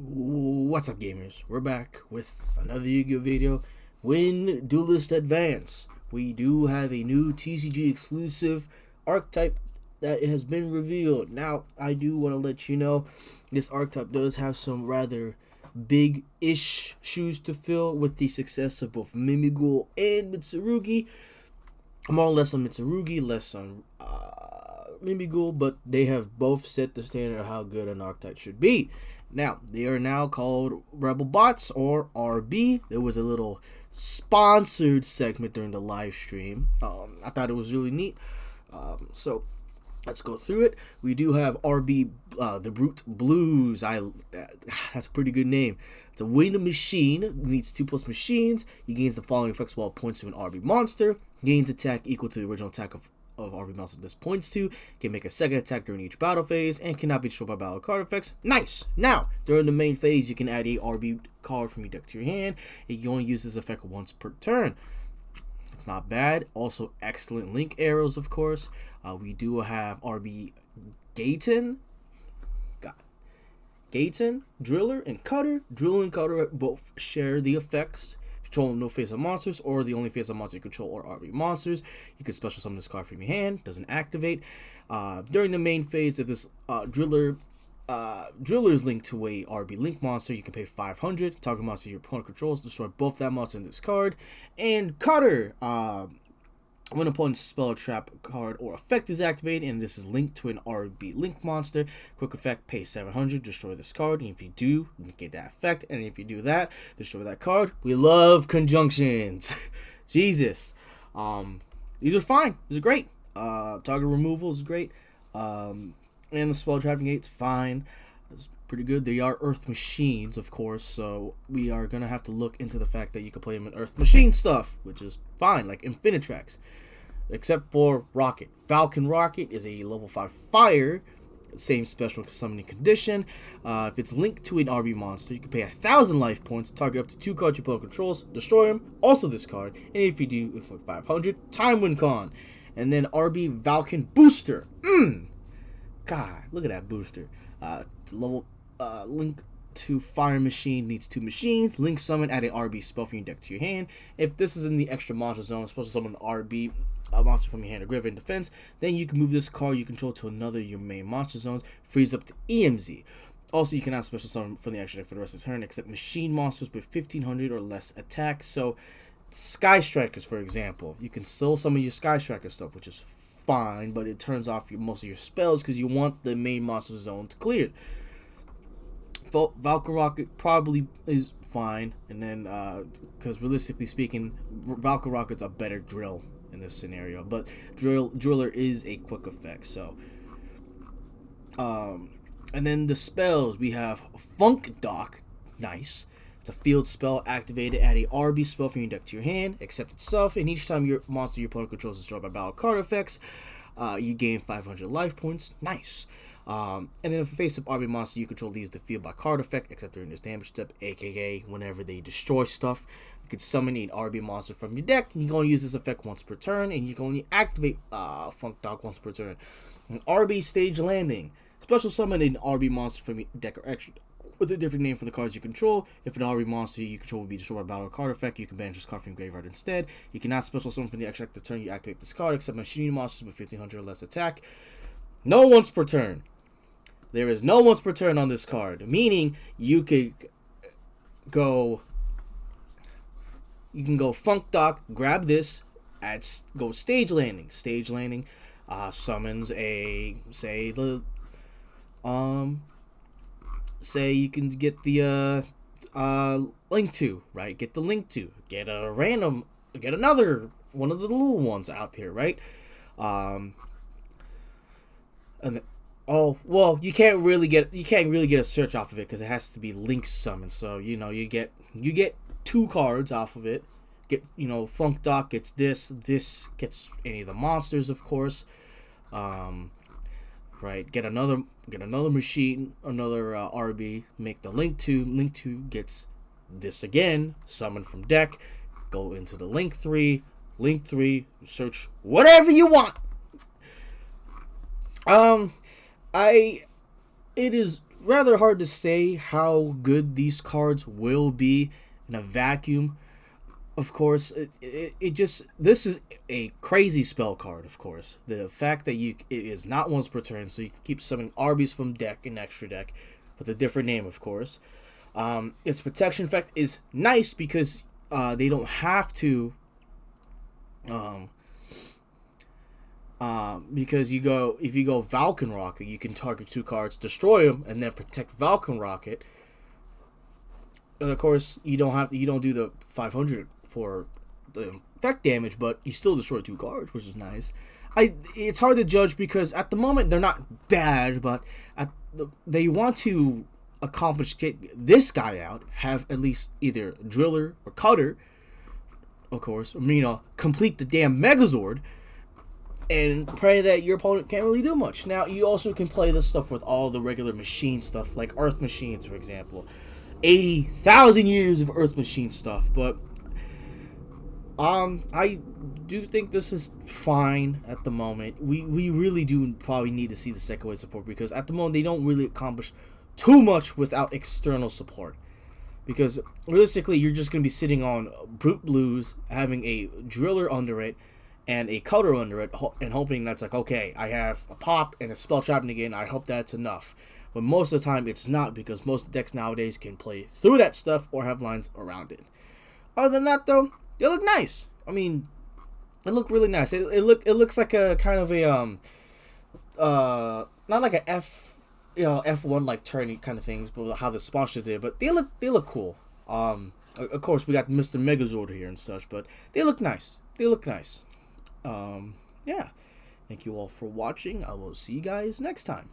What's up, gamers? We're back with another Yu-Gi-Oh video. Win Duelist Advance. We do have a new TCG exclusive archetype that has been revealed. Now, I do want to let you know this archetype does have some rather big-ish shoes to fill with the success of both Mimigul and Mitsurugi. More or less on Mitsurugi, less on Mimigul, but they have both set the standard of how good an archetype should be. Now, they are now called Rebel Bots, or RB. There was a little sponsored segment during the live stream. I thought it was really neat. So, let's go through it. We do have RB, the Brute Blues. That's a pretty good name. It's a winged machine. It needs 2+ machines. He gains the following effects while it points to an RB monster. Gains attack equal to the original attack of RB monster this points to, can make a second attack during each battle phase, and cannot be destroyed by battle card effects. Nice! Now, during the main phase, you can add a RB card from your deck to your hand, and you only use this effect once per turn. It's not bad. Also, excellent link arrows, of course. We do have RB Gaten, Driller, and Cutter. Driller and Cutter both share the effects. Control no face-up monsters, or the only face-up monster you control or RB monsters. You can special summon this card from your hand. Doesn't activate. During the main phase, if this Driller is linked to a RB link monster, you can pay 500. Target monster your opponent controls, destroy both that monster in this card. And Cutter, when opponent's spell or trap card or effect is activated, and this is linked to an RB link monster, quick effect, pay 700, destroy this card. And if you do, negate that effect. And if you do that, destroy that card. We love conjunctions. Jesus. These are fine. These are great. Target removal is great. And the spell trap negate's fine. It's pretty good. They are Earth machines, of course, so we are going to have to look into the fact that you can play them in Earth machine stuff, which is fine, like Infinitrax. Except for Rocket. Falcon Rocket is a level 5 fire, same special summoning condition. If it's linked to an RB monster, you can pay 1,000 life points, target up to 2 cards your opponent controls, destroy them, also this card, and if you do, it's like 500, time win con. And then RB Falcon Booster. God, look at that booster. It's a level link to fire machine, needs 2 machines. Link summon, add an RB spell from your deck to your hand. If this is in the extra monster zone, supposed to summon an RB monster from your hand or graveyard in defense, then you can move this card you control to another of your main monster zones, frees up the EMZ. Also, you cannot special summon from the extra deck for the rest of the turn except machine monsters with 1500 or less attack. So, Sky Strikers, for example, you can still summon your Sky Striker stuff, which is fine, but it turns off most of your spells because you want the main monster zones cleared. Valkyrie Rocket probably is fine, and then because realistically speaking, Valkyrie Rocket's a better drill in this scenario, but Driller is a quick effect. So, and then the spells, we have Funk Dock, nice. It's a field spell activated. Add a RB spell from your deck to your hand, except itself, and each time your monster your opponent controls is destroyed by battle card effects, you gain 500 life points. Nice. And then if a face-up RB monster you control leaves the field by card effect, except during this damage step, aka whenever they destroy stuff, you can summon an RB monster from your deck, and you can only use this effect once per turn, and you can only activate Funk Dock once per turn. An RB Stage Landing. Special summon an RB monster from your deck or extra with a different name for the cards you control. If an RB monster you control will be destroyed by battle card effect, you can banish this card from your graveyard instead. You cannot special summon from the extra deck the turn you activate this card, except machine monsters with 1500 or less attack. No once per turn. There is no once per turn on this card, meaning you could go. You can go Funk Dock, grab this, go Stage Landing. Stage Landing summons a say you can get the link to, right? Get the link to, get another one of the little ones out there, right? And oh well, you can't really get a search off of it because it has to be link summon. So you get 2 cards off of it. Get Funk Dock gets this gets any of the monsters, of course. Right, get another machine, another RB, make the link to gets this again, summon from deck, go into the link 3, search whatever you want. It is rather hard to say how good these cards will be in a vacuum. Of course, it just, this is a crazy spell card. Of course, the fact that it is not once per turn, so you can keep summoning Arby's from deck and extra deck with a different name, of course. Its protection effect is nice because they don't have to. Because if you go Valken Rocket, you can target 2 cards, destroy them, and then protect Valken Rocket. And of course, you don't do the 500 for the effect damage, but you still destroy 2 cards, which is nice. It's hard to judge because at the moment they're not bad, but they want to accomplish, get this guy out, have at least either Driller or Cutter, of course, complete the damn Megazord, and pray that your opponent can't really do much. Now, you also can play this stuff with all the regular machine stuff, like Earth Machines, for example. 80,000 years of Earth Machine stuff, but I do think this is fine at the moment. We really do probably need to see the second wave support, because at the moment they don't really accomplish too much without external support. Because realistically, you're just going to be sitting on Brute Blues, having a Driller under it, and a Cutter under it, and hoping that's like, okay, I have a pop and a spell trap again, I hope that's enough. But most of the time, it's not, because most decks nowadays can play through that stuff or have lines around it. Other than that, though, they look nice. I mean, they look really nice. It looks like a kind of a not like a F1 like turny kind of things, but how the sponsor did. But they look cool. Of course, we got Mr. Megazord here and such, but they look nice. They look nice. Yeah. Thank you all for watching. I will see you guys next time.